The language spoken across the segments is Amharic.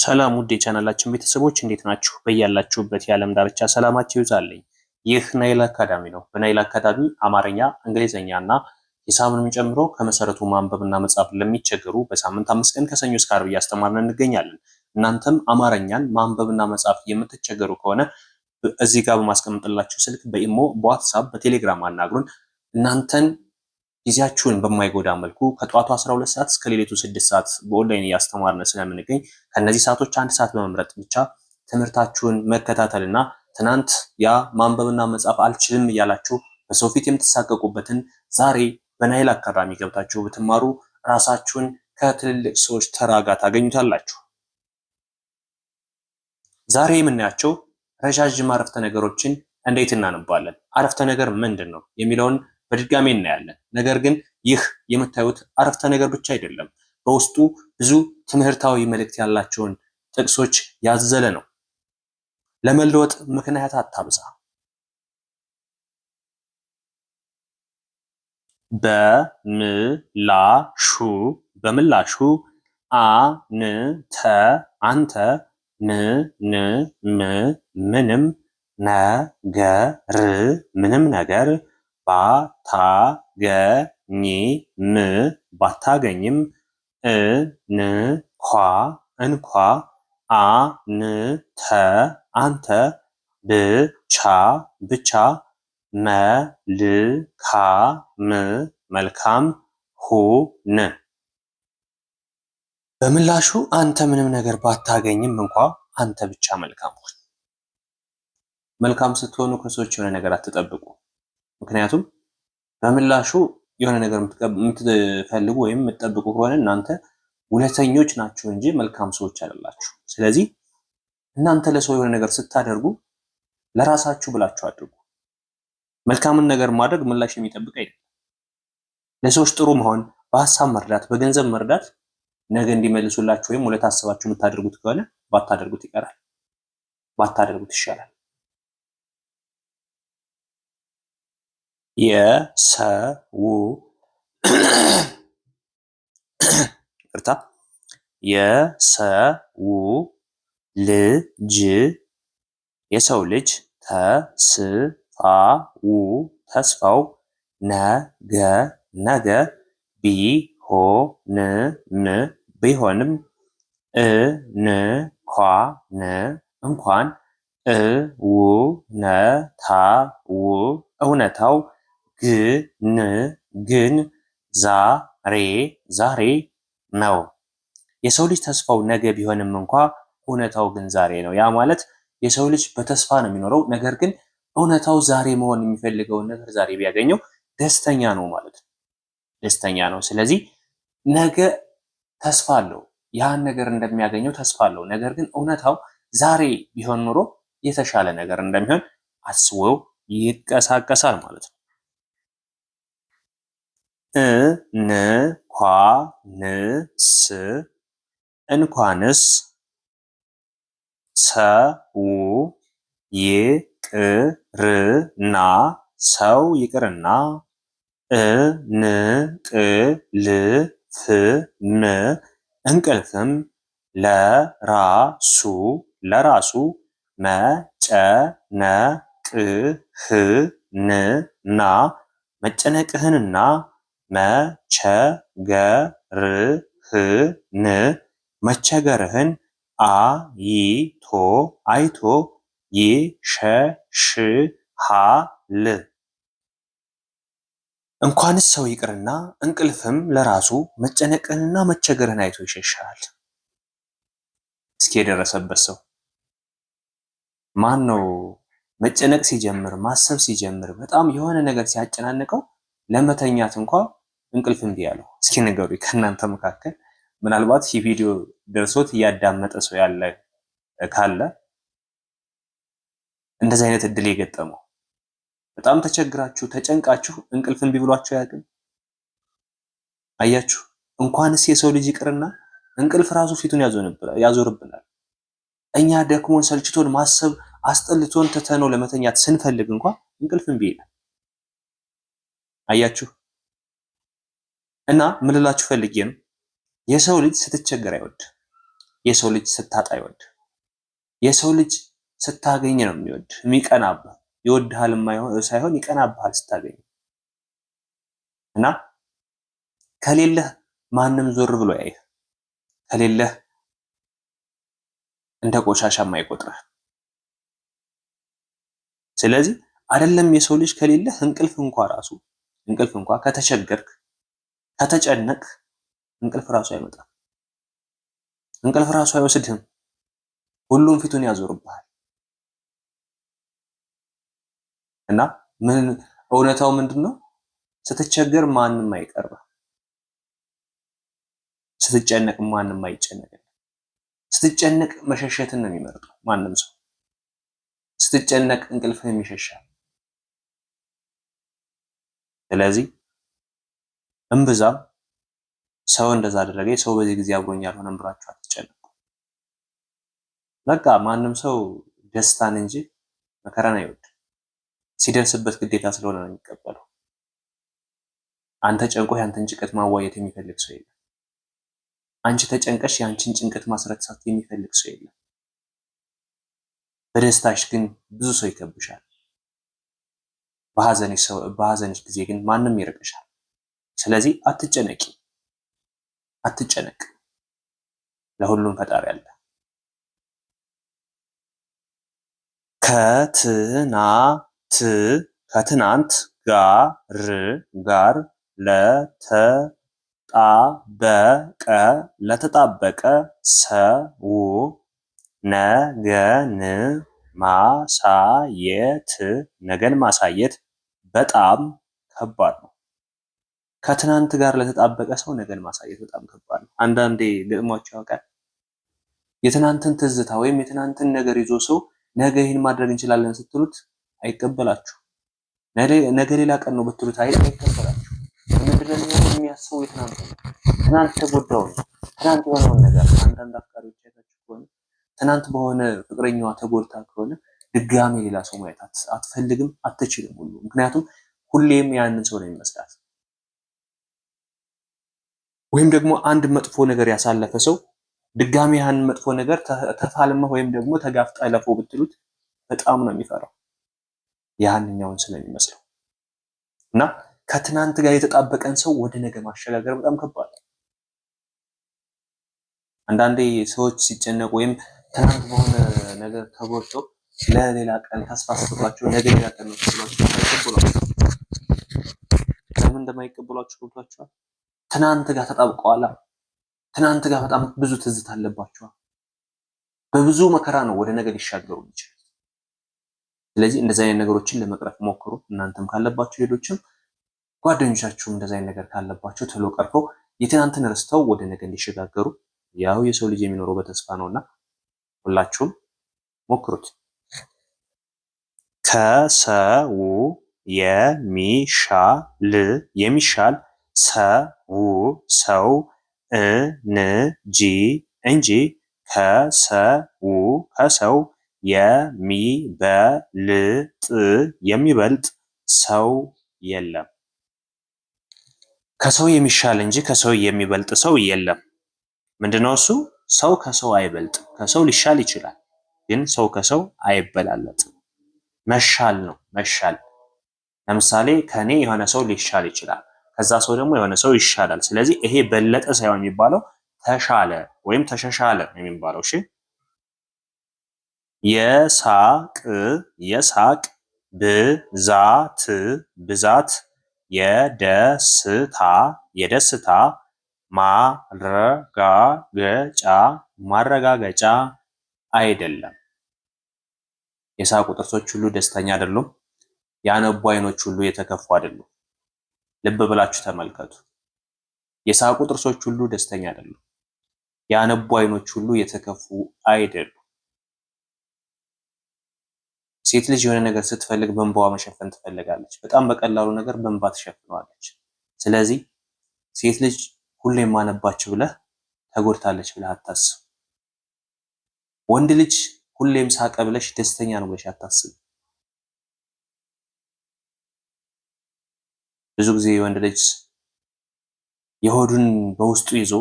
ሰላም ውድ የቻናላችን ቤተሰቦች እንዴት ናችሁ? በያላችሁበት የዓለም ዳርቻ ሰላማችሁ ይብዛልኝ። ይህ ናይል አካዳሚ ነው። በናይል አካዳሚ አማርኛ፣ እንግሊዝኛ እና ሂሳብንም ጨምሮ ከመሰረቱ ማንበብና መጻፍ ለሚቸገሩ በሳምንት 5 ቀን ከሰኞ እስከ ዓርብ እያስተማርን እንገኛለን። እናንተም አማርኛን ማንበብና መጻፍ የምትቸገሩ ከሆነ እዚህ ጋር በማስቀምጥላችሁ ስልክ በኢሞ፣ በዋትሳፕ፣ በቴሌግራም አናግሩን። እናንተን ጊዜያችሁን በማይጎዳ መልኩ ከጠዋቱ 12 ሰዓት እስከ ሌሊቱ 6 ሰዓት በኦንላይን እያስተማርን ስለምንገኝ ከነዚህ ሰዓቶች አንድ ሰዓት በመምረጥ ብቻ ትምህርታችሁን መከታተልና ትናንት ያ ማንበብና መጻፍ አልችልም እያላችሁ በሰው ፊት የምትሳቀቁበትን ዛሬ በናይል አካዳሚ ገብታችሁ ብትማሩ ራሳችሁን ከትልልቅ ሰዎች ተራ ጋር ታገኙታላችሁ። ዛሬ የምናያቸው ረዣዥም አረፍተ ነገሮችን እንዴት እናነባለን፣ አረፍተ ነገር ምንድን ነው የሚለውን በድጋሚ እናያለን። ነገር ግን ይህ የምታዩት አረፍተ ነገር ብቻ አይደለም፣ በውስጡ ብዙ ትምህርታዊ መልእክት ያላቸውን ጥቅሶች ያዘለ ነው። ለመለወጥ ምክንያት አታብዛ። በምላሹ አንተ ምንም ነገር ባታገኝም እንኳ አንተ ብቻ መልካም ሁን። በምላሹ አንተ ምንም ነገር ባታገኝም እንኳ አንተ ብቻ መልካም ሁን። መልካም ስትሆኑ ከሰዎች የሆነ ነገር አትጠብቁ። ምክንያቱም በምላሹ የሆነ ነገር የምትፈልጉ ወይም የምትጠብቁ ከሆነ እናንተ ውለተኞች ናችሁ እንጂ መልካም ሰዎች አይደላችሁ። ስለዚህ እናንተ ለሰው የሆነ ነገር ስታደርጉ ለራሳችሁ ብላችሁ አድርጉ። መልካምን ነገር ማድረግ ምላሽ የሚጠብቅ አይደለም። ለሰዎች ጥሩ መሆን፣ በሀሳብ መርዳት፣ በገንዘብ መርዳት ነገ እንዲመልሱላችሁ ወይም ውለታ አስባችሁ የምታደርጉት ከሆነ ባታደርጉት ይቀራል፣ ባታደርጉት ይሻላል። የሰው ልጅ ተስፋው ነገ ቢሆንም እንኳን እውነታው ግን ዛሬ ነው። የሰው ልጅ ተስፋው ነገ ቢሆንም እንኳ እውነታው ግን ዛሬ ነው። ያ ማለት የሰው ልጅ በተስፋ ነው የሚኖረው። ነገር ግን እውነታው ዛሬ መሆን የሚፈልገውን ነገር ዛሬ ቢያገኘው ደስተኛ ነው ማለት ነው። ደስተኛ ነው። ስለዚህ ነገ ተስፋ አለው፣ ያን ነገር እንደሚያገኘው ተስፋ አለው። ነገር ግን እውነታው ዛሬ ቢሆን ኖሮ የተሻለ ነገር እንደሚሆን አስቦ ይንቀሳቀሳል ማለት ነው። እንኳንስ ሰው ይቅርና እንቅልፍም ለራሱ መጨነቅህንና መቸገርህን አይቶ ይሸሽሃል። እንኳንስ ሰው ይቅርና እንቅልፍም ለራሱ መጨነቅህንና መቸገርህን አይቶ ይሸሽሃል። እስኪ የደረሰበት ሰው ማን ነው? መጨነቅ ሲጀምር፣ ማሰብ ሲጀምር፣ በጣም የሆነ ነገር ሲያጨናንቀው ለመተኛት እንኳ እንቅልፍ እምቢ ያለው? እስኪ ንገሩኝ ከእናንተ መካከል ምናልባት ይህ ቪዲዮ ደርሶት እያዳመጠ ሰው ያለ ካለ እንደዚህ አይነት እድል የገጠመው በጣም ተቸግራችሁ ተጨንቃችሁ እንቅልፍ እምቢ ብሏችሁ አያውቅም? አያችሁ፣ እንኳንስ የሰው ልጅ ይቅርና እንቅልፍ ራሱ ፊቱን ያዞርብናል። እኛ ደክሞን ሰልችቶን ማሰብ አስጠልቶን ትተነው ለመተኛት ስንፈልግ እንኳን እንቅልፍ እምቢ ይላል። አያችሁ። እና ምን ልላችሁ ፈልጌ ነው፣ የሰው ልጅ ስትቸገር አይወድ። የሰው ልጅ ስታጣ ይወድ። የሰው ልጅ ስታገኝ ነው የሚወድ የሚቀናብህ። ይወድሃል ሳይሆን ይቀናብሃል ስታገኝ እና ከሌለህ ማንም ዞር ብሎ ያይህ። ከሌለህ እንደ ቆሻሻ የማይቆጥርህ። ስለዚህ አይደለም የሰው ልጅ ከሌለህ እንቅልፍ እንኳ ከተቸገርክ ከተጨነቅ እንቅልፍ ራሱ አይመጣም። እንቅልፍ ራሱ አይወስድህም። ሁሉም ፊቱን ያዞርብሃል። እና እውነታው ምንድነው? ስትቸገር ማንም አይቀርብህ። ስትጨነቅ ማንም አይጨነቅም። ስትጨነቅ መሸሸትን ነው የሚመርጠው ማንም ሰው። ስትጨነቅ እንቅልፍህን ይሸሻል። ስለዚህ እምብዛም ሰው እንደዛ አደረገ፣ ሰው በዚህ ጊዜ አብሮኝ አልሆነም ብላችሁ አትጨነቁ። በቃ ማንም ሰው ደስታን እንጂ መከራን አይወድም። ሲደርስበት ግዴታ ስለሆነ ነው የሚቀበለው። አንተ ጨንቆ ያንተን ጭንቀት ማዋየት የሚፈልግ ሰው የለም። አንቺ ተጨንቀሽ ያንቺን ጭንቀት ማስረሳት የሚፈልግ ሰው የለም። በደስታሽ ግን ብዙ ሰው ይከብሻል። በሐዘንሽ ጊዜ ግን ማንም ይርቅሻል። ስለዚህ አትጨነቂ፣ አትጨነቅ። ለሁሉም ፈጣሪ አለ። ከትናንት ጋር ለተጣበቀ ሰው ነገን ማሳየት በጣም ከባድ ነው። ከትናንት ጋር ለተጣበቀ ሰው ነገን ማሳየት በጣም ከባድ ነው። አንዳንዴ ገጥሟችሁ ያውቃል? የትናንትን ትዝታ ወይም የትናንትን ነገር ይዞ ሰው ነገ ይህን ማድረግ እንችላለን ስትሉት አይቀበላችሁ። ነገ ሌላ ቀን ነው ብትሉት አይቀበላችሁ። ምንድነው የሚያስበው? ትናንት ተጎዳውን ትናንት የሆነውን ነገር። አንዳንድ አፍቃሪዎች አይታችሁ ከሆነ ትናንት በሆነ ፍቅረኛዋ ተጎድታ ከሆነ ድጋሜ ሌላ ሰው ማየት አትፈልግም፣ አትችልም ሁሉ። ምክንያቱም ሁሌም ያንን ሰው ነው የሚመስላት። ወይም ደግሞ አንድ መጥፎ ነገር ያሳለፈ ሰው ድጋሜ ያንን መጥፎ ነገር ተፋልመህ ወይም ደግሞ ተጋፍጠህ ለፈው ብትሉት በጣም ነው የሚፈራው፣ ያንኛውን ስለሚመስለው። እና ከትናንት ጋር የተጣበቀን ሰው ወደ ነገ ማሸጋገር በጣም ከባድ ነው። አንዳንዴ ሰዎች ሲጨነቁ ወይም ትናንት በሆነ ነገር ተጎድተው ለሌላ ቀን ተስፋ ሰጥቷቸው ነገ ሌላ ቀን ነው አይቀበሏቸው። ለምን እንደማይቀበሏቸው ገብቷቸዋል? ትናንት ጋር ተጣብቀዋል። ትናንት ጋር በጣም ብዙ ትዝታ አለባቸዋል። በብዙ መከራ ነው ወደ ነገ ሊሻገሩ የሚችሉት። ስለዚህ እንደዚህ አይነት ነገሮችን ለመቅረፍ ሞክሩ። እናንተም ካለባችሁ ሌሎችም ጓደኞቻችሁም እንደዚህ አይነት ነገር ካለባቸው ቶሎ ቀርፈው የትናንትን ረስተው ወደ ነገ እንዲሸጋገሩ። ያው የሰው ልጅ የሚኖረው በተስፋ ነውና ሁላችሁም ሞክሩት። ከሰው የሚሻል ሰው እንጂ ከሰው የሚበልጥ ሰው የለም። ከሰው የሚሻል እንጂ ከሰው የሚበልጥ ሰው የለም። ምንድነው እሱ? ሰው ከሰው አይበልጥም። ከሰው ሊሻል ይችላል፣ ግን ሰው ከሰው አይበላለጥም። መሻል ነው መሻል። ለምሳሌ ከኔ የሆነ ሰው ሊሻል ይችላል፣ ከዛ ሰው ደግሞ የሆነ ሰው ይሻላል። ስለዚህ ይሄ በለጠ ሳይሆን የሚባለው ተሻለ ወይም ተሸሻለ የሚባለው። እሺ። የሳቅ ብዛት የደስታ ማረጋገጫ አይደለም። የሳቁ ጥርሶች ሁሉ ደስተኛ አይደሉም። ያነቡ አይኖች ሁሉ የተከፉ አይደሉም። ልብ ብላችሁ ተመልከቱ። የሳቁ ጥርሶች ሁሉ ደስተኛ አይደሉም። ያነቡ አይኖች ሁሉ የተከፉ አይደሉም። ሴት ልጅ የሆነ ነገር ስትፈልግ በእንባዋ መሸፈን ትፈልጋለች። በጣም በቀላሉ ነገር በእንባ ትሸፍነዋለች። ስለዚህ ሴት ልጅ ሁሌም ማነባች ብለህ ተጎድታለች ብለህ አታስብ። ወንድ ልጅ ሁሌም ሳቀ ብለሽ ደስተኛ ነው ብለሽ አታስብ። ብዙ ጊዜ ወንድ ልጅ የሆዱን በውስጡ ይዞ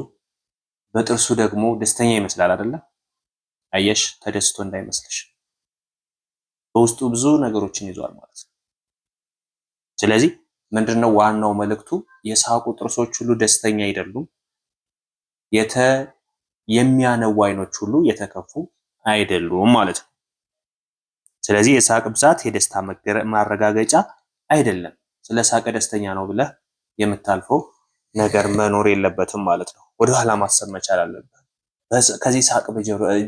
በጥርሱ ደግሞ ደስተኛ ይመስላል አይደለ? አየሽ፣ ተደስቶ እንዳይመስልሽ በውስጡ ብዙ ነገሮችን ይዟል ማለት ነው። ስለዚህ ምንድነው ዋናው መልእክቱ? የሳቁ ጥርሶች ሁሉ ደስተኛ አይደሉም። የሚያነቡ አይኖች ሁሉ የተከፉ አይደሉም ማለት ነው። ስለዚህ የሳቅ ብዛት የደስታ ማረጋገጫ አይደለም። ስለ ሳቀ ደስተኛ ነው ብለህ የምታልፈው ነገር መኖር የለበትም ማለት ነው። ወደኋላ ማሰብ መቻል አለብህ። ከዚህ ሳቅ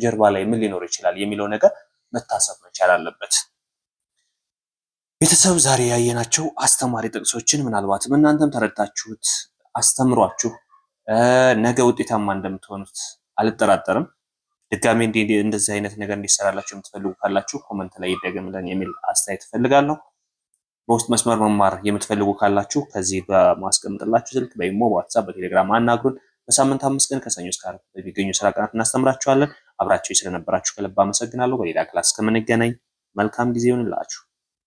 ጀርባ ላይ ምን ሊኖር ይችላል የሚለው ነገር መታሰብ መቻል አለበት። ቤተሰብ ዛሬ ያየናቸው አስተማሪ ጥቅሶችን ምናልባትም እናንተም ተረድታችሁት አስተምሯችሁ ነገ ውጤታማ እንደምትሆኑት አልጠራጠርም። ድጋሜ እንደዚህ አይነት ነገር እንዲሰራላችሁ የምትፈልጉ ካላችሁ ኮመንት ላይ ይደገምልን የሚል አስተያየት እፈልጋለሁ። በውስጥ መስመር መማር የምትፈልጉ ካላችሁ ከዚህ በማስቀምጥላችሁ ስልክ በኢሞ፣ በዋትሳፕ፣ በቴሌግራም አናግሩን። በሳምንት 5 ቀን ከሰኞ እስከ ዓርብ በሚገኙ ስራ ቀናት እናስተምራችኋለን። አብራችሁ ስለነበራችሁ ከልብ አመሰግናለሁ። በሌላ ክላስ እስከምንገናኝ መልካም ጊዜ ይሁንላችሁ።